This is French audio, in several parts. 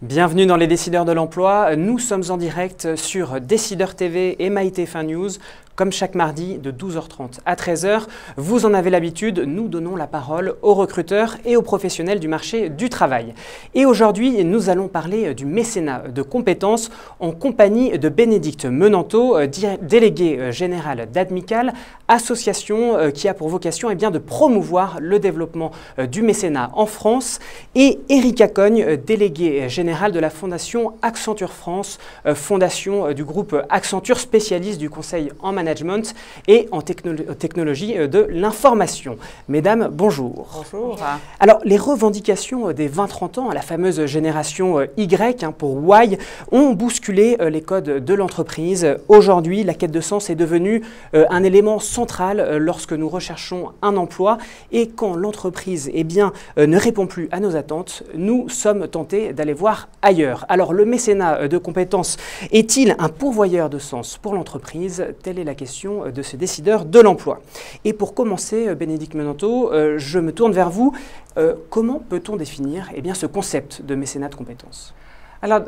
Bienvenue dans les Décideurs de l'Emploi. Nous sommes en direct sur Décideurs TV et MyTF1 News. Comme chaque mardi de 12h30 à 13h, vous en avez l'habitude, nous donnons la parole aux recruteurs et aux professionnels du marché du travail. Et aujourd'hui, nous allons parler du mécénat de compétences en compagnie de Bénédicte Menanteau, déléguée générale d'Admical, association qui a pour vocation de promouvoir le développement du mécénat en France, et Erika Cogne, déléguée générale de la Fondation Accenture France, fondation du groupe Accenture, spécialiste du conseil en management et en technologie de l'information. Mesdames, bonjour. Bonjour. Alors, les revendications des 20-30 ans, la fameuse génération Y pour Y, ont bousculé les codes de l'entreprise. Aujourd'hui, la quête de sens est devenue un élément central lorsque nous recherchons un emploi, et quand l'entreprise ne répond plus à nos attentes, nous sommes tentés d'aller voir ailleurs. Alors, le mécénat de compétences est-il un pourvoyeur de sens pour l'entreprise? Telle est la question de ce décideur de l'emploi. Et pour commencer, Bénédicte Menanteau, je me tourne vers vous. Comment peut-on définir ce concept de mécénat de compétences? Alors,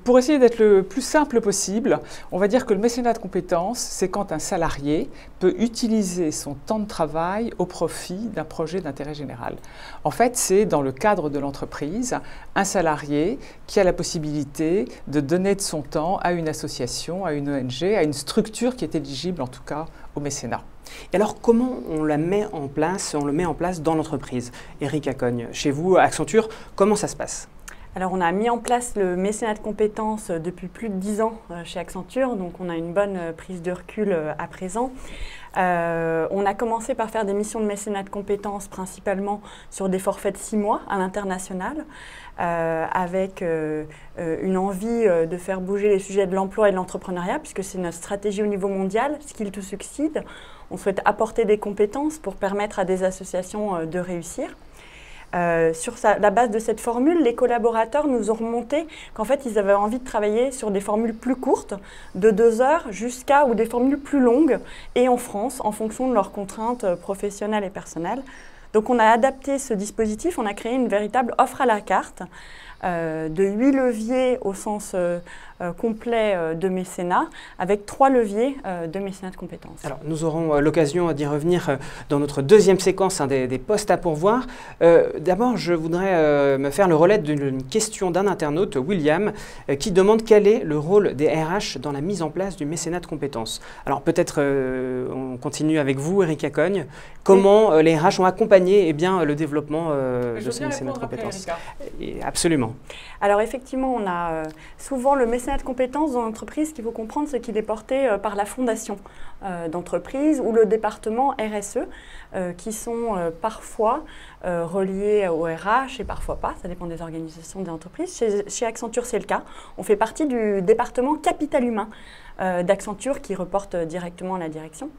pour essayer d'être le plus simple possible, on va dire que le mécénat de compétences, c'est quand un salarié peut utiliser son temps de travail au profit d'un projet d'intérêt général. En fait, c'est dans le cadre de l'entreprise, un salarié qui a la possibilité de donner de son temps à une association, à une ONG, à une structure qui est éligible en tout cas au mécénat. Et alors, comment on le met en place dans l'entreprise? Erika Cogne, chez vous, à Accenture, comment ça se passe? Alors, on a mis en place le mécénat de compétences depuis plus de 10 ans chez Accenture, donc on a une bonne prise de recul à présent. On a commencé par faire des missions de mécénat de compétences principalement sur des forfaits de 6 mois à l'international, avec une envie de faire bouger les sujets de l'emploi et de l'entrepreneuriat, puisque c'est notre stratégie au niveau mondial, Skill to Succeed. On souhaite apporter des compétences pour permettre à des associations de réussir. Sur la base de cette formule, les collaborateurs nous ont remonté qu'en fait, ils avaient envie de travailler sur des formules plus courtes, de 2 heures ou des formules plus longues, et en France, en fonction de leurs contraintes professionnelles et personnelles. Donc, on a adapté ce dispositif, on a créé une véritable offre à la carte de 8 leviers au sens complet de mécénat, avec 3 leviers de mécénat de compétences. Alors, nous aurons l'occasion d'y revenir dans notre deuxième séquence des postes à pourvoir. D'abord, je voudrais me faire le relais d'une question d'un internaute, William, qui demande quel est le rôle des RH dans la mise en place du mécénat de compétences. Alors, peut-être on continue avec vous, Erika Cogne. Comment les RH ont accompagné le développement de ce mécénat de compétences? Absolument. Alors effectivement, on a souvent le mécénat de compétences dans l'entreprise. Ce qu'il faut comprendre, c'est qu'il est porté par la fondation d'entreprise ou le département RSE, qui sont parfois reliés au RH et parfois pas. Ça dépend des organisations des entreprises. Chez Accenture, c'est le cas. On fait partie du département capital humain d'Accenture qui reporte directement à la direction.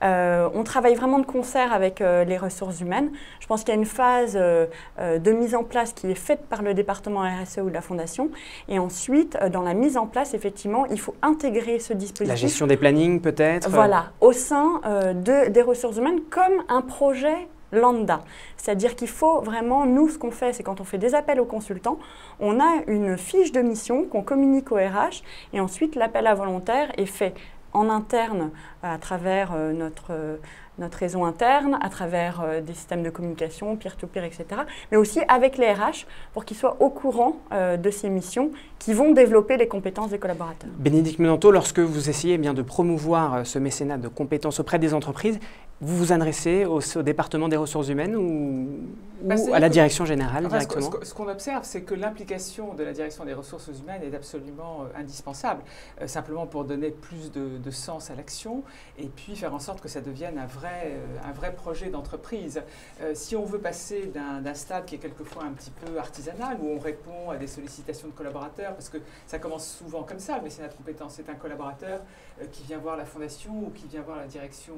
On travaille vraiment de concert avec les ressources humaines. Je pense qu'il y a une phase de mise en place qui est faite par le département RSE ou de la Fondation. Et ensuite, dans la mise en place, effectivement, il faut intégrer ce dispositif. La gestion des plannings, peut-être? Voilà, au sein des ressources humaines comme un projet lambda. C'est-à-dire qu'il faut vraiment, nous, ce qu'on fait, c'est quand on fait des appels aux consultants, on a une fiche de mission qu'on communique au RH et ensuite l'appel à volontaires est fait en interne à travers notre réseau interne, à travers des systèmes de communication, peer-to-peer, etc. Mais aussi avec les RH pour qu'ils soient au courant de ces missions qui vont développer les compétences des collaborateurs. Bénédicte Menanteau, lorsque vous essayez de promouvoir ce mécénat de compétences auprès des entreprises, vous vous adressez au département des ressources humaines ou à la direction générale directement? Ce qu'on observe, c'est que l'implication de la direction des ressources humaines est absolument indispensable, simplement pour donner plus de sens à l'action et puis faire en sorte que ça devienne un vrai projet d'entreprise. Si on veut passer d'un stade qui est quelquefois un petit peu artisanal, où on répond à des sollicitations de collaborateurs, parce que ça commence souvent comme ça, le mécénat de compétences, c'est un collaborateur qui vient voir la fondation ou qui vient voir la direction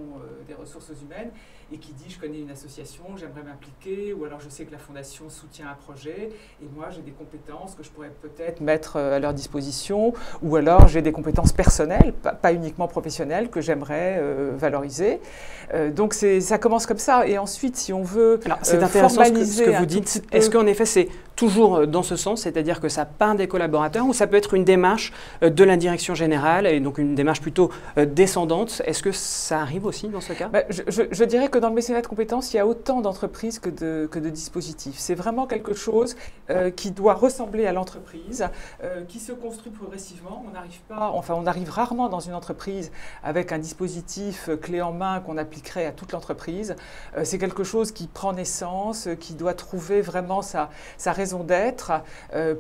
des ressources humaines et qui dit « je connais une association, j'aimerais m'impliquer » ou alors « je sais que la fondation soutient un projet et moi j'ai des compétences que je pourrais peut-être mettre à leur disposition ou alors j'ai des compétences personnelles, pas uniquement professionnelles, que j'aimerais valoriser ». Donc ça commence comme ça et ensuite si on veut c'est intéressant ce que vous dites. Est-ce qu'en effet c'est toujours dans ce sens, c'est-à-dire que ça part des collaborateurs, ou ça peut être une démarche de la direction générale, et donc une démarche plutôt descendante. Est-ce que ça arrive aussi dans ce cas? Je dirais que dans le mécénat de compétences, il y a autant d'entreprises que de dispositifs. C'est vraiment quelque chose qui doit ressembler à l'entreprise, qui se construit progressivement. On arrive rarement dans une entreprise avec un dispositif clé en main qu'on appliquerait à toute l'entreprise. C'est quelque chose qui prend naissance, qui doit trouver vraiment sa raison d'être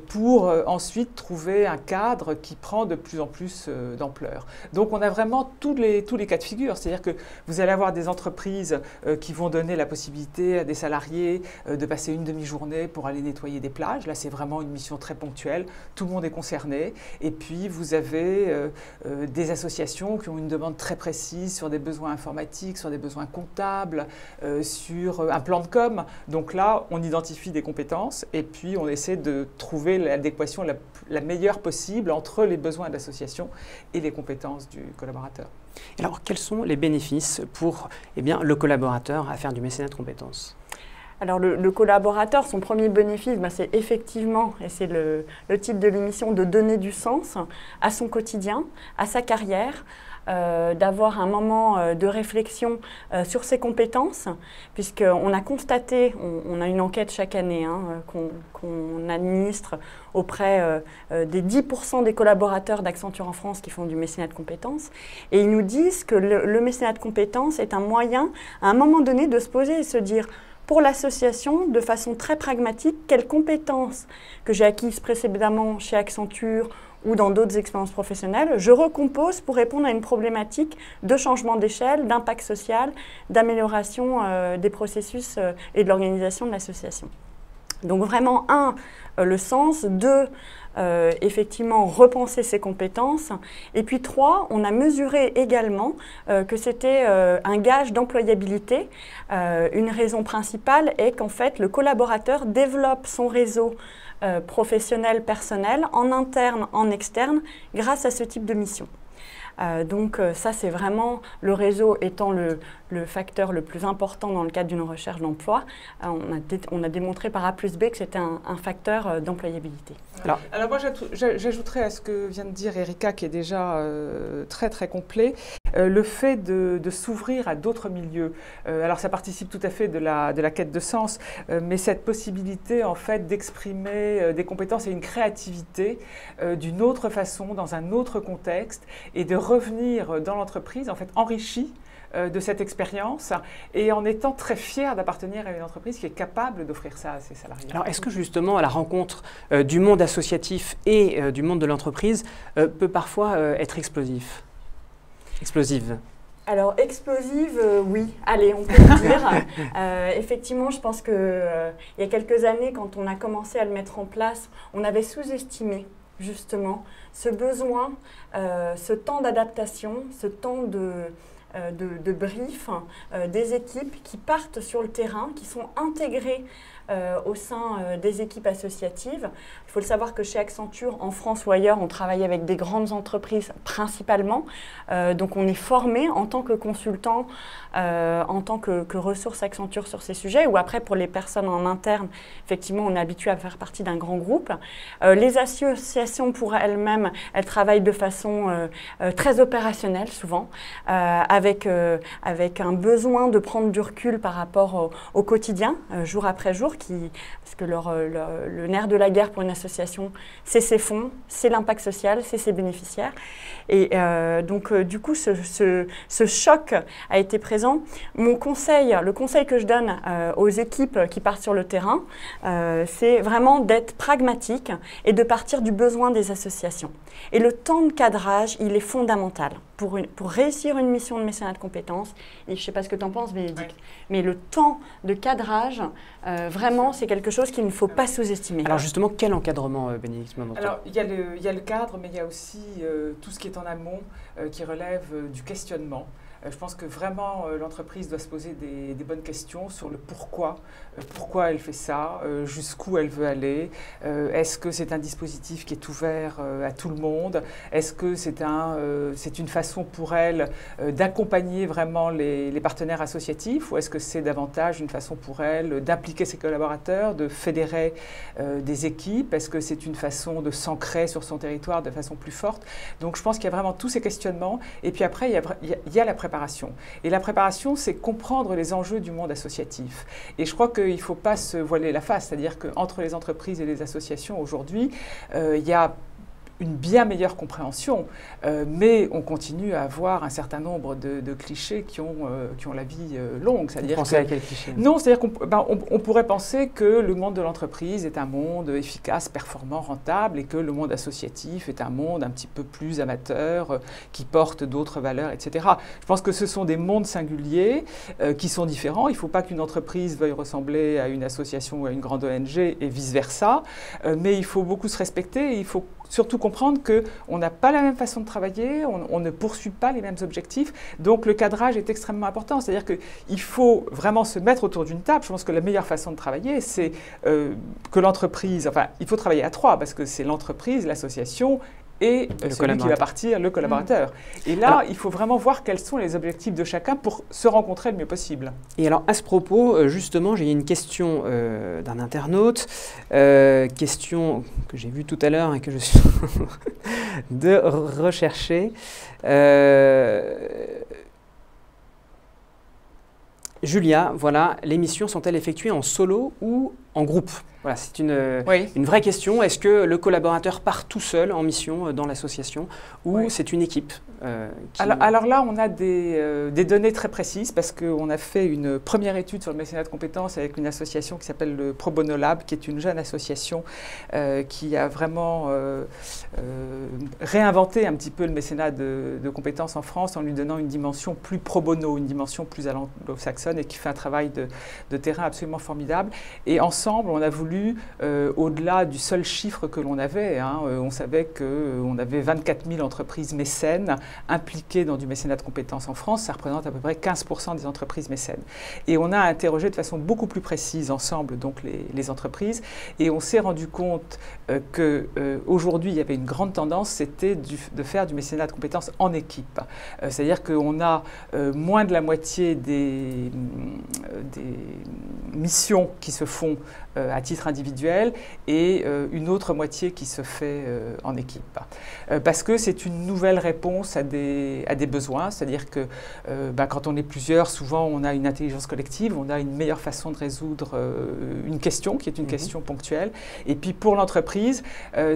pour ensuite trouver un cadre qui prend de plus en plus d'ampleur. Donc on a vraiment tous les cas de figure, c'est-à-dire que vous allez avoir des entreprises qui vont donner la possibilité à des salariés de passer une demi-journée pour aller nettoyer des plages. Là c'est vraiment une mission très ponctuelle, tout le monde est concerné. Et puis vous avez des associations qui ont une demande très précise sur des besoins informatiques, sur des besoins comptables, sur un plan de com. Donc là on identifie des compétences et puis on essaie de trouver l'adéquation la meilleure possible entre les besoins de l'association et les compétences du collaborateur. Alors, quels sont les bénéfices pour le collaborateur à faire du mécénat de compétences? Alors le collaborateur, son premier bénéfice, c'est effectivement, et c'est le titre de l'émission, de donner du sens à son quotidien, à sa carrière, d'avoir un moment de réflexion sur ses compétences, puisqu'on a constaté, on a une enquête chaque année qu'on administre auprès des 10% des collaborateurs d'Accenture en France qui font du mécénat de compétences, et ils nous disent que le mécénat de compétences est un moyen, à un moment donné, de se poser et se dire, pour l'association, de façon très pragmatique, quelles compétences que j'ai acquises précédemment chez Accenture ou dans d'autres expériences professionnelles, je recompose pour répondre à une problématique de changement d'échelle, d'impact social, d'amélioration des processus et de l'organisation de l'association. Donc vraiment, le sens, 2, effectivement repenser ses compétences, et puis 3, on a mesuré également que c'était un gage d'employabilité. Une raison principale est qu'en fait le collaborateur développe son réseau professionnel, personnel, en interne, en externe, grâce à ce type de mission. Donc ça, c'est vraiment le réseau étant le facteur le plus important dans le cadre d'une recherche d'emploi. On a démontré par A plus B que c'était un facteur d'employabilité. Alors moi, j'ajouterais à ce que vient de dire Erika, qui est déjà très très complet, le fait de s'ouvrir à d'autres milieux. Alors ça participe tout à fait de la quête de sens, mais cette possibilité en fait d'exprimer des compétences et une créativité d'une autre façon, dans un autre contexte, et de revenir dans l'entreprise en fait enrichi de cette expérience et en étant très fier d'appartenir à une entreprise qui est capable d'offrir ça à ses salariés. Alors est-ce que justement à la rencontre du monde associatif et du monde de l'entreprise peut parfois être explosive? Alors, explosive, oui. Allez, on peut le dire. Effectivement, je pense qu'il y a quelques années, quand on a commencé à le mettre en place, on avait sous-estimé justement ce besoin, ce temps d'adaptation, ce temps de brief des équipes qui partent sur le terrain, qui sont intégrées au sein des équipes associatives. Il faut le savoir que chez Accenture, en France ou ailleurs, on travaille avec des grandes entreprises principalement. Donc on est formé en tant que consultant, en tant que ressource Accenture sur ces sujets, ou après pour les personnes en interne, effectivement on est habitué à faire partie d'un grand groupe. Les associations pour elles-mêmes, elles travaillent de façon très opérationnelle souvent, avec un besoin de prendre du recul par rapport au quotidien, jour après jour, parce que le nerf de la guerre pour une association, c'est ses fonds, c'est l'impact social, c'est ses bénéficiaires. Et donc, du coup, ce choc a été présent. Le conseil que je donne aux équipes qui partent sur le terrain, c'est vraiment d'être pragmatique et de partir du besoin des associations. Et le temps de cadrage, il est fondamental pour réussir une mission de mécénat de compétences. Et je ne sais pas ce que tu en penses, Bénédicte, mais le temps de cadrage, vraiment, c'est quelque chose qu'il ne faut pas sous-estimer. Alors justement, quel encadrement, Bénédicte? Alors, il y a le cadre, mais il y a aussi tout ce qui est en amont qui relève du questionnement. Je pense que vraiment l'entreprise doit se poser des bonnes questions sur le pourquoi elle fait ça, jusqu'où elle veut aller, est-ce que c'est un dispositif qui est ouvert à tout le monde, est-ce que c'est une façon pour elle d'accompagner vraiment les partenaires associatifs, ou est-ce que c'est davantage une façon pour elle d'impliquer ses collaborateurs, de fédérer des équipes, est-ce que c'est une façon de s'ancrer sur son territoire de façon plus forte. Donc je pense qu'il y a vraiment tous ces questionnements, et puis après il y a la préparation. Et la préparation, c'est comprendre les enjeux du monde associatif. Et je crois qu'il ne faut pas se voiler la face, c'est-à-dire qu'entre les entreprises et les associations aujourd'hui, il y a une bien meilleure compréhension, mais on continue à avoir un certain nombre de clichés qui ont la vie longue. Vous pensez à quel cliché? Non, c'est-à-dire qu'on pourrait penser que le monde de l'entreprise est un monde efficace, performant, rentable, et que le monde associatif est un monde un petit peu plus amateur, qui porte d'autres valeurs, etc. Je pense que ce sont des mondes singuliers qui sont différents. Il ne faut pas qu'une entreprise veuille ressembler à une association ou à une grande ONG et vice-versa, mais il faut beaucoup se respecter, et il faut surtout comprendre qu'on n'a pas la même façon de travailler, on ne poursuit pas les mêmes objectifs, donc le cadrage est extrêmement important. C'est-à-dire qu'il faut vraiment se mettre autour d'une table. Je pense que la meilleure façon de travailler, c'est que l'entreprise, enfin, il faut travailler à trois, parce que c'est l'entreprise, l'association et celui qui va partir, le collaborateur. Et là, il faut vraiment voir quels sont les objectifs de chacun pour se rencontrer le mieux possible. Et alors, à ce propos, justement, j'ai une question d'un internaute, question que j'ai vue tout à l'heure et que je suis de rechercher. Julia, voilà, les missions sont-elles effectuées en solo ou en groupe? Voilà, c'est une vraie question. Est-ce que le collaborateur part tout seul en mission dans l'association, ou c'est une équipe alors là, on a des données très précises, parce qu'on a fait une première étude sur le mécénat de compétences avec une association qui s'appelle le Pro Bono Lab, qui est une jeune association qui a vraiment réinventé un petit peu le mécénat de compétences en France en lui donnant une dimension plus pro bono, une dimension plus anglo-saxonne, et qui fait un travail de terrain absolument formidable. Et ensemble, on a voulu, au-delà du seul chiffre que l'on avait, on savait qu'on avait 24 000 entreprises mécènes impliquées dans du mécénat de compétences en France. Ça représente à peu près 15% des entreprises mécènes. Et on a interrogé de façon beaucoup plus précise ensemble donc les entreprises, et on s'est rendu compte qu'aujourd'hui, il y avait une grande tendance, c'était de faire du mécénat de compétences en équipe. C'est-à-dire qu'on a moins de la moitié des missions qui se font à titre individuel, et une autre moitié qui se fait en équipe. Parce que c'est une nouvelle réponse à des besoins, c'est-à-dire que quand on est plusieurs, souvent on a une intelligence collective, on a une meilleure façon de résoudre une question qui est une question ponctuelle. Et puis pour l'entreprise,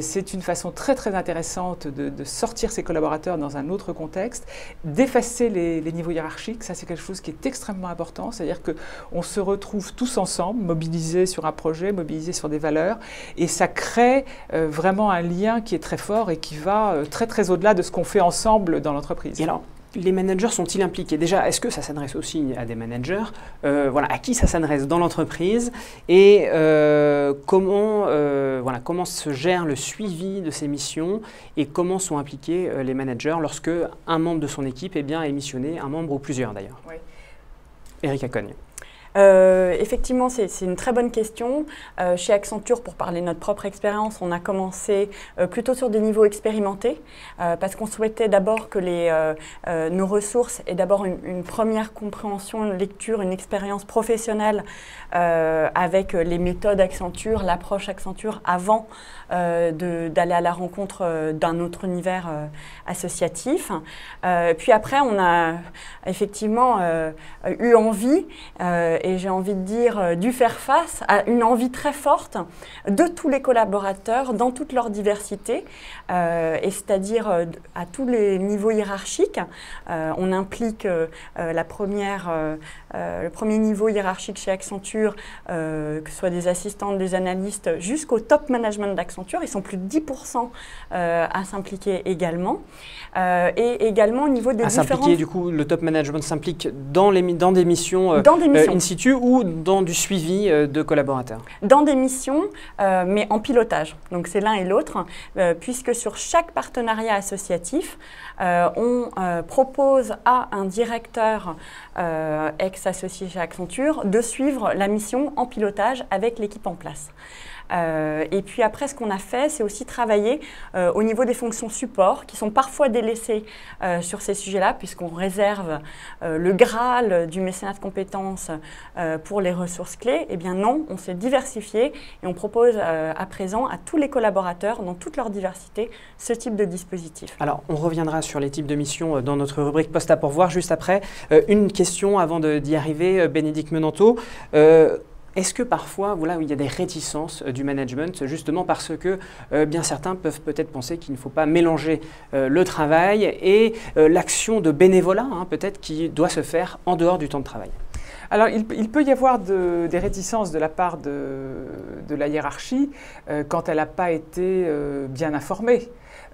c'est une façon très très intéressante de sortir ses collaborateurs dans un autre contexte, d'effacer les niveaux hiérarchiques. Ça, c'est quelque chose qui est extrêmement important, c'est-à-dire qu'on se retrouve tous ensemble, mobilisés sur un projet, mobilisés sur des valeurs, et ça crée vraiment un lien qui est très fort et qui va très très au-delà de ce qu'on fait ensemble dans l'entreprise. Et alors, les managers sont-ils impliqués? Déjà, est-ce que ça s'adresse aussi à des managers? Voilà, à qui ça s'adresse dans l'entreprise? Et comment se gère le suivi de ces missions, et comment sont impliqués les managers lorsque un membre de son équipe est missionné, un membre ou plusieurs d'ailleurs? Oui. Erika Cogne. Effectivement, c'est une très bonne question. Chez Accenture, pour parler de notre propre expérience, on a commencé plutôt sur des niveaux expérimentés, parce qu'on souhaitait d'abord que nos ressources aient d'abord une première compréhension, une lecture, une expérience professionnelle avec les méthodes Accenture, l'approche Accenture, avant d'aller à la rencontre d'un autre univers associatif. Puis après, on a effectivement eu envie, et j'ai envie de dire dû faire face à une envie très forte de tous les collaborateurs dans toute leur diversité, et c'est-à-dire à tous les niveaux hiérarchiques. On implique le premier niveau hiérarchique chez Accenture, que ce soit des assistantes, des analystes, jusqu'au top management d'Accenture. Ils sont plus de 10% à s'impliquer également. Et également au niveau des différents... S'impliquer, du coup, le top management s'implique dans des missions in situ, situe ou dans du suivi de collaborateurs? Dans des missions, mais en pilotage. Donc c'est l'un et l'autre, puisque sur chaque partenariat associatif, on propose à un directeur ex-associé chez Accenture de suivre la mission en pilotage avec l'équipe en place. Et puis après, ce qu'on a fait, c'est aussi travailler au niveau des fonctions support qui sont parfois délaissées sur ces sujets-là, puisqu'on réserve le Graal du mécénat de compétences pour les ressources clés. Eh bien non, on s'est diversifié et on propose à présent à tous les collaborateurs, dans toute leur diversité, ce type de dispositif. Alors, on reviendra sur les types de missions dans notre rubrique Poste à pourvoir juste après. Une question avant d'y arriver, Bénédicte Menanteau. Est-ce que parfois, voilà, il y a des réticences du management, justement parce que bien certains peuvent peut-être penser qu'il ne faut pas mélanger le travail et l'action de bénévolat, hein, peut-être, qui doit se faire en dehors du temps de travail? Alors, il peut y avoir des réticences de la part de la hiérarchie quand elle n'a pas été bien informée.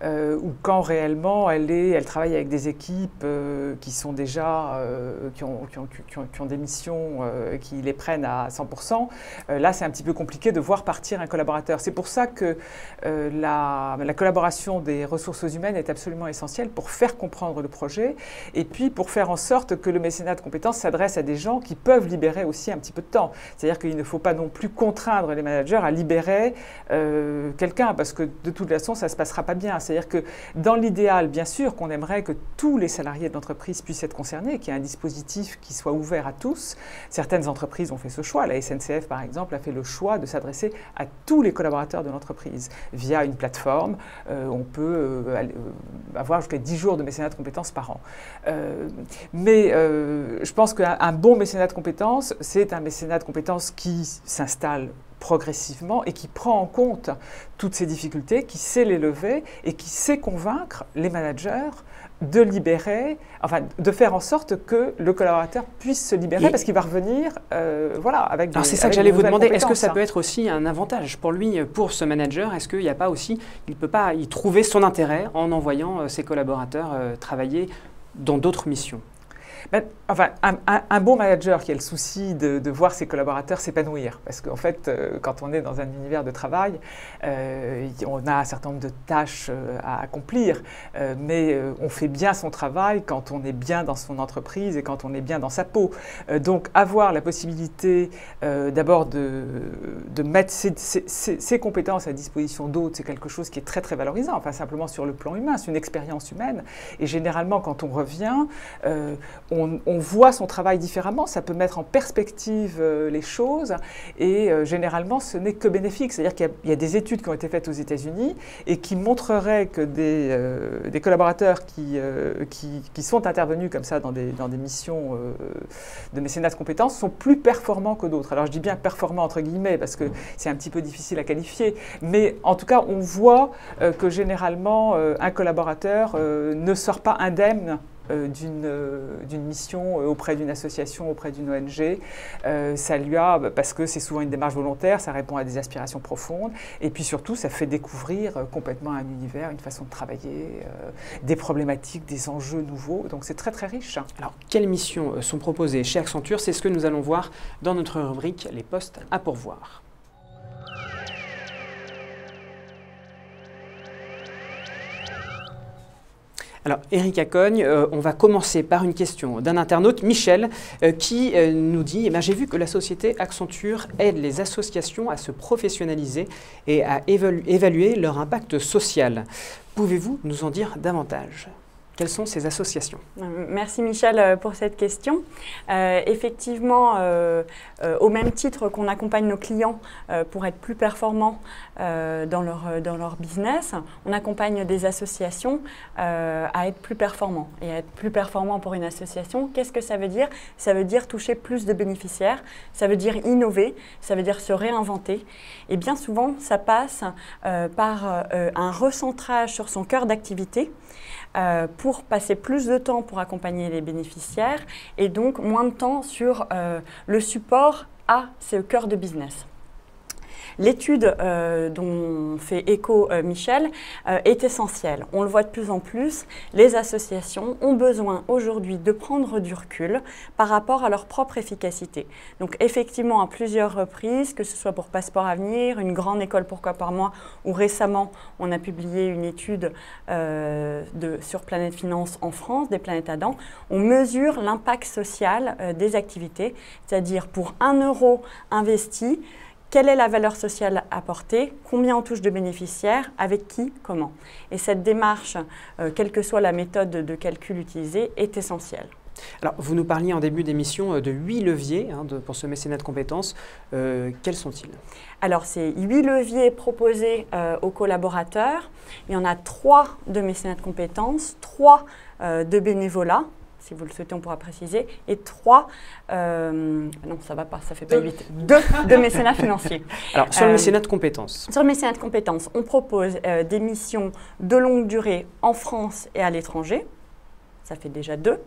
Ou quand réellement elle travaille avec des équipes qui sont déjà, qui ont des missions, qui les prennent à 100%. Là, c'est un petit peu compliqué de voir partir un collaborateur. C'est pour ça que la collaboration des ressources humaines est absolument essentielle pour faire comprendre le projet et puis pour faire en sorte que le mécénat de compétences s'adresse à des gens qui peuvent libérer aussi un petit peu de temps. C'est-à-dire qu'il ne faut pas non plus contraindre les managers à libérer quelqu'un parce que de toute façon, ça ne se passera pas bien. C'est-à-dire que dans l'idéal, bien sûr, qu'on aimerait que tous les salariés de l'entreprise puissent être concernés, qu'il y ait un dispositif qui soit ouvert à tous. Certaines entreprises ont fait ce choix. La SNCF, par exemple, a fait le choix de s'adresser à tous les collaborateurs de l'entreprise via une plateforme. On peut avoir jusqu'à 10 jours de mécénat de compétences par an. Mais je pense qu'un bon mécénat de compétences, c'est un mécénat de compétences qui s'installe progressivement et qui prend en compte toutes ces difficultés, qui sait les lever et qui sait convaincre les managers de libérer, enfin de faire en sorte que le collaborateur puisse se libérer parce qu'il va revenir voilà, avec des. Alors c'est ça que j'allais vous demander, est-ce que ça peut être aussi un avantage pour lui, pour ce manager? Est-ce qu'il n'y a pas aussi, il ne peut pas y trouver son intérêt en envoyant ses collaborateurs travailler dans d'autres missions? Enfin, un bon manager qui a le souci de voir ses collaborateurs s'épanouir. Parce qu'en fait, quand on est dans un univers de travail, on a un certain nombre de tâches à accomplir, mais on fait bien son travail quand on est bien dans son entreprise et quand on est bien dans sa peau. Donc, avoir la possibilité d'abord de mettre ses compétences à disposition d'autres, c'est quelque chose qui est très, très valorisant. Enfin, simplement sur le plan humain, c'est une expérience humaine. Et généralement, quand on revient, on voit son travail différemment, ça peut mettre en perspective les choses et généralement ce n'est que bénéfique. C'est-à-dire qu'il y a des études qui ont été faites aux États-Unis et qui montreraient que des collaborateurs qui sont intervenus comme ça dans des missions de mécénat de compétences sont plus performants que d'autres. Alors je dis bien performants entre guillemets parce que c'est un petit peu difficile à qualifier, mais en tout cas on voit que généralement un collaborateur ne sort pas indemne d'une mission auprès d'une association, auprès d'une ONG. Ça lui a, parce que c'est souvent une démarche volontaire, ça répond à des aspirations profondes, et puis surtout, ça fait découvrir complètement un univers, une façon de travailler, des problématiques, des enjeux nouveaux, donc c'est très très riche. Alors, quelles missions sont proposées chez Accenture? C'est ce que nous allons voir dans notre rubrique Les postes à pourvoir. Alors, Éric Acogne, on va commencer par une question d'un internaute, Michel, qui nous dit « J'ai vu que la société Accenture aide les associations à se professionnaliser et à évaluer leur impact social. Pouvez-vous nous en dire davantage ? Quelles sont ces associations ? » Merci Michel pour cette question. Effectivement, au même titre qu'on accompagne nos clients pour être plus performants dans leur business, on accompagne des associations à être plus performants. Et à être plus performant pour une association, qu'est-ce que ça veut dire ? Ça veut dire toucher plus de bénéficiaires, ça veut dire innover, ça veut dire se réinventer. Et bien souvent, ça passe par un recentrage sur son cœur d'activité, pour passer plus de temps pour accompagner les bénéficiaires et donc moins de temps sur le support à ce cœur de business. l'étude dont fait écho Michel est essentielle. On le voit de plus en plus, les associations ont besoin aujourd'hui de prendre du recul par rapport à leur propre efficacité. Donc effectivement, à plusieurs reprises, que ce soit pour Passeport Avenir, une grande école pourquoi par moi, ou récemment, on a publié une étude sur Planète Finance en France, des planètes Adam, on mesure l'impact social des activités, c'est-à-dire pour 1 euro investi, quelle est la valeur sociale apportée, combien on touche de bénéficiaires, avec qui, comment. Et cette démarche, quelle que soit la méthode de calcul utilisée, est essentielle. Alors, vous nous parliez en début d'émission de 8 leviers pour ce mécénat de compétences. Quels sont-ils? Alors, c'est 8 leviers proposés aux collaborateurs. Il y en a 3 de mécénat de compétences, 3 de bénévolat. Si vous le souhaitez, on pourra préciser. Et 3, non, ça ne va pas, ça ne fait pas 8. 2 de mécénat financier. Alors, sur le mécénat de compétences. Sur le mécénat de compétences, on propose des missions de longue durée en France et à l'étranger. Ça fait déjà 2.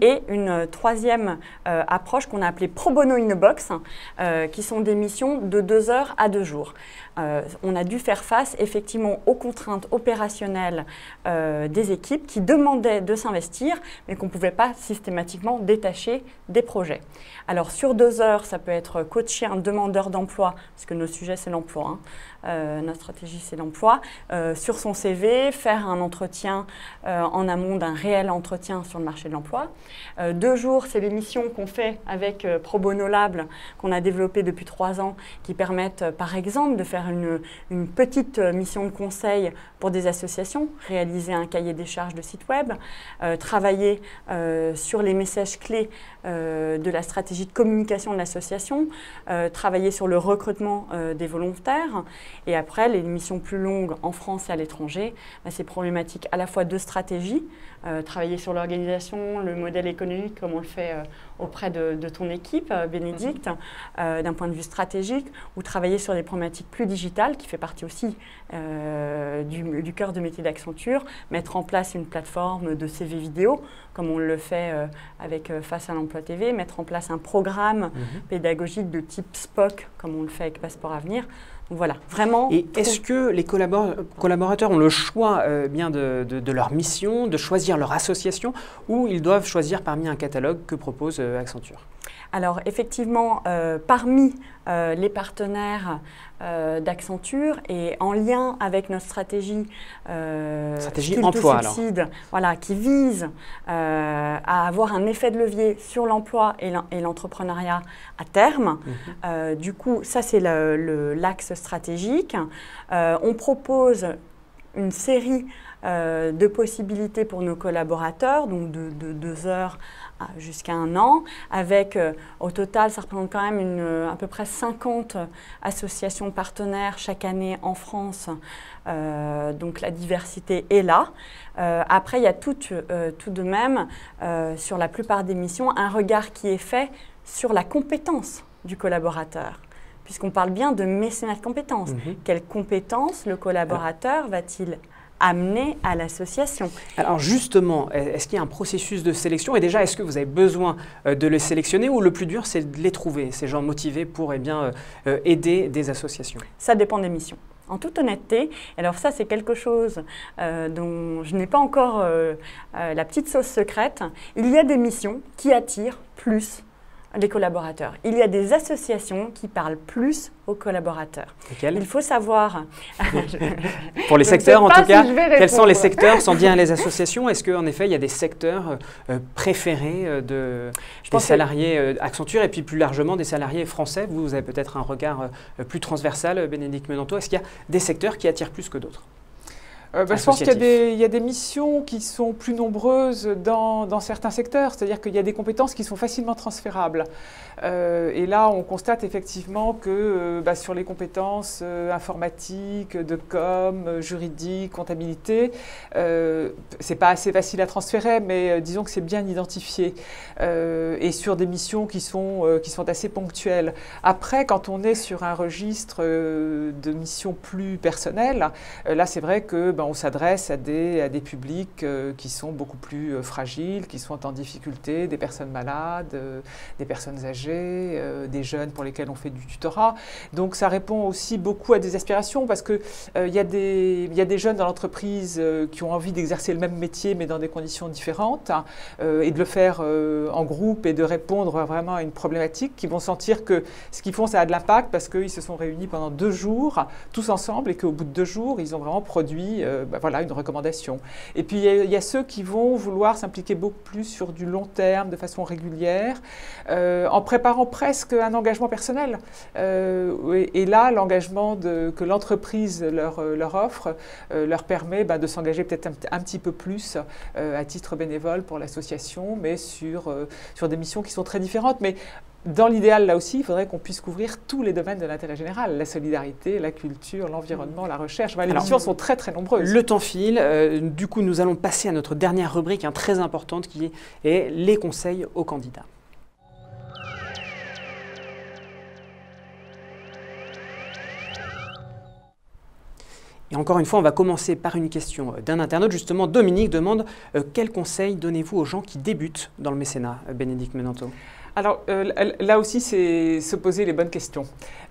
Et une 3e approche qu'on a appelée Pro Bono in a Box, qui sont des missions de 2 heures à 2 jours. On a dû faire face effectivement aux contraintes opérationnelles des équipes qui demandaient de s'investir, mais qu'on ne pouvait pas systématiquement détacher des projets. Alors sur 2 heures, ça peut être coacher un demandeur d'emploi, parce que nos sujets c'est l'emploi, notre stratégie c'est l'emploi, sur son CV, faire un entretien en amont d'un réel entretien sur le marché de l'emploi. 2 jours, c'est les missions qu'on fait avec Pro Bono Lab, qu'on a développé depuis 3 ans, qui permettent par exemple de faire une petite mission de conseil pour des associations, réaliser un cahier des charges de site web, travailler sur les messages clés de la stratégie de communication de l'association, travailler sur le recrutement des volontaires. Et après, les missions plus longues en France et à l'étranger, c'est problématique à la fois de stratégie, travailler sur l'organisation, le modèle économique, comme on le fait auprès de ton équipe, Bénédicte, d'un point de vue stratégique, ou travailler sur des problématiques plus digitales, qui fait partie aussi du cœur de métier d'Accenture, mettre en place une plateforme de CV vidéo, comme on le fait avec Face à l'Emploi TV, mettre en place un programme pédagogique de type SPOC, comme on le fait avec Passeport Avenir. Donc voilà, vraiment. Et est-ce que les collaborateurs ont le choix bien de leur mission, de choisir leur association, ou ils doivent choisir parmi un catalogue que propose Accenture? Alors effectivement, parmi les partenaires d'Accenture et en lien avec notre stratégie emploi, subside, voilà, qui vise à avoir un effet de levier sur l'emploi et l'entrepreneuriat à terme. Du coup, ça c'est l'axe stratégique. On propose une série de possibilités pour nos collaborateurs, donc de 2 heures jusqu'à 1 an, avec au total, ça représente quand même à peu près 50 associations partenaires chaque année en France, donc la diversité est là. Après, il y a tout de même, sur la plupart des missions, un regard qui est fait sur la compétence du collaborateur, puisqu'on parle bien de mécénat de compétences. Quelles compétences le collaborateur va-t-il amener à l'association? Alors justement, est-ce qu'il y a un processus de sélection? Et déjà, est-ce que vous avez besoin de les sélectionner, ou le plus dur, c'est de les trouver, ces gens motivés pour aider des associations? Ça dépend des missions. En toute honnêteté, alors ça c'est quelque chose dont je n'ai pas encore la petite sauce secrète, il y a des missions qui attirent plus les collaborateurs. Il y a des associations qui parlent plus aux collaborateurs. Lesquelles? Il faut savoir... Pour les secteurs en tout cas, quels sont les secteurs sans bien les associations? Est-ce qu'en effet il y a des secteurs préférés des salariés Accenture et puis plus largement des salariés français? Vous avez peut-être un regard plus transversal, Bénédicte Menanteau. Est-ce qu'il y a des secteurs qui attirent plus que d'autres? Je pense qu'il y a des missions qui sont plus nombreuses dans certains secteurs, c'est-à-dire qu'il y a des compétences qui sont facilement transférables. Et là, on constate effectivement que sur les compétences informatiques, de com, juridique, comptabilité, c'est pas assez facile à transférer, mais disons que c'est bien identifié. Et sur des missions qui sont assez ponctuelles. Après, quand on est sur un registre de missions plus personnelles, là, c'est vrai que on s'adresse à des publics qui sont beaucoup plus fragiles, qui sont en difficulté, des personnes malades, des personnes âgées, des jeunes pour lesquels on fait du tutorat. Donc ça répond aussi beaucoup à des aspirations parce qu'il y a des jeunes dans l'entreprise qui ont envie d'exercer le même métier mais dans des conditions différentes et de le faire en groupe et de répondre vraiment à une problématique, qui vont sentir que ce qu'ils font, ça a de l'impact parce qu'ils se sont réunis pendant 2 jours, tous ensemble, et qu'au bout de 2 jours, ils ont vraiment produit voilà, une recommandation. Et puis, il y a ceux qui vont vouloir s'impliquer beaucoup plus sur du long terme, de façon régulière, en préparant presque un engagement personnel. Et là, l'engagement que l'entreprise leur offre leur permet de s'engager peut-être un petit peu plus à titre bénévole pour l'association, mais sur des missions qui sont très différentes. Mais dans l'idéal, là aussi, il faudrait qu'on puisse couvrir tous les domaines de l'intérêt général, la solidarité, la culture, l'environnement, la recherche. Les missions sont très très nombreuses. Le temps file, du coup nous allons passer à notre dernière rubrique très importante qui est les conseils aux candidats. Et encore une fois, on va commencer par une question d'un internaute. Justement, Dominique demande quel conseil donnez-vous aux gens qui débutent dans le mécénat, Bénédicte Menanteau? Alors là aussi, c'est se poser les bonnes questions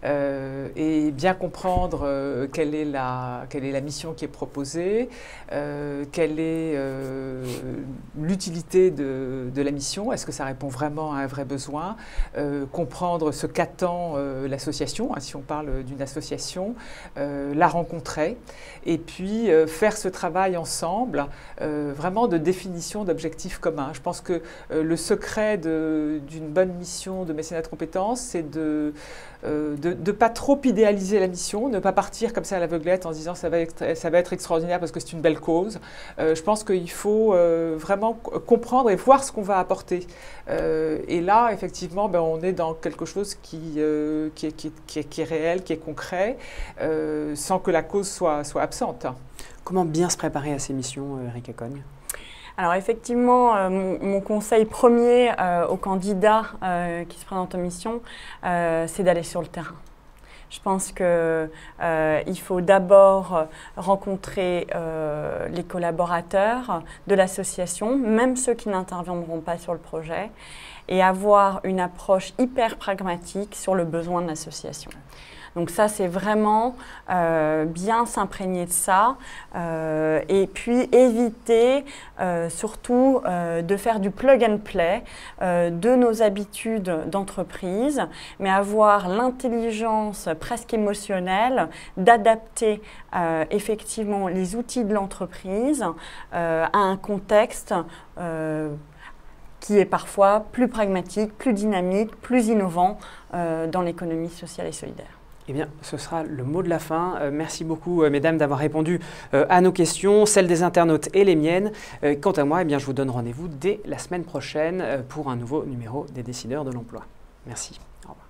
et bien comprendre quelle est la mission qui est proposée, quelle est l'utilité de la mission, est-ce que ça répond vraiment à un vrai besoin, comprendre ce qu'attend l'association, si on parle d'une association, la rencontrer et puis faire ce travail ensemble, vraiment de définition d'objectifs communs. Je pense que le secret d'une bonne mission de mécénat de compétences, c'est de ne pas trop idéaliser la mission, ne pas partir comme ça à l'aveuglette en se disant ça va être extraordinaire parce que c'est une belle cause. Je pense qu'il faut vraiment comprendre et voir ce qu'on va apporter. Et là, effectivement, on est dans quelque chose qui est réel, qui est concret, sans que la cause soit absente. Comment bien se préparer à ces missions, Erika Cogne? Alors effectivement, mon conseil premier aux candidats qui se présentent aux missions, c'est d'aller sur le terrain. Je pense qu'il faut d'abord rencontrer les collaborateurs de l'association, même ceux qui n'interviendront pas sur le projet, et avoir une approche hyper pragmatique sur le besoin de l'association. Donc ça, c'est vraiment bien s'imprégner de ça et puis éviter surtout de faire du plug and play de nos habitudes d'entreprise, mais avoir l'intelligence presque émotionnelle d'adapter effectivement les outils de l'entreprise à un contexte qui est parfois plus pragmatique, plus dynamique, plus innovant dans l'économie sociale et solidaire. Eh bien, ce sera le mot de la fin. Merci beaucoup, mesdames, d'avoir répondu à nos questions, celles des internautes et les miennes. Quant à moi, eh bien, je vous donne rendez-vous dès la semaine prochaine pour un nouveau numéro des Décideurs de l'Emploi. Merci. Au revoir.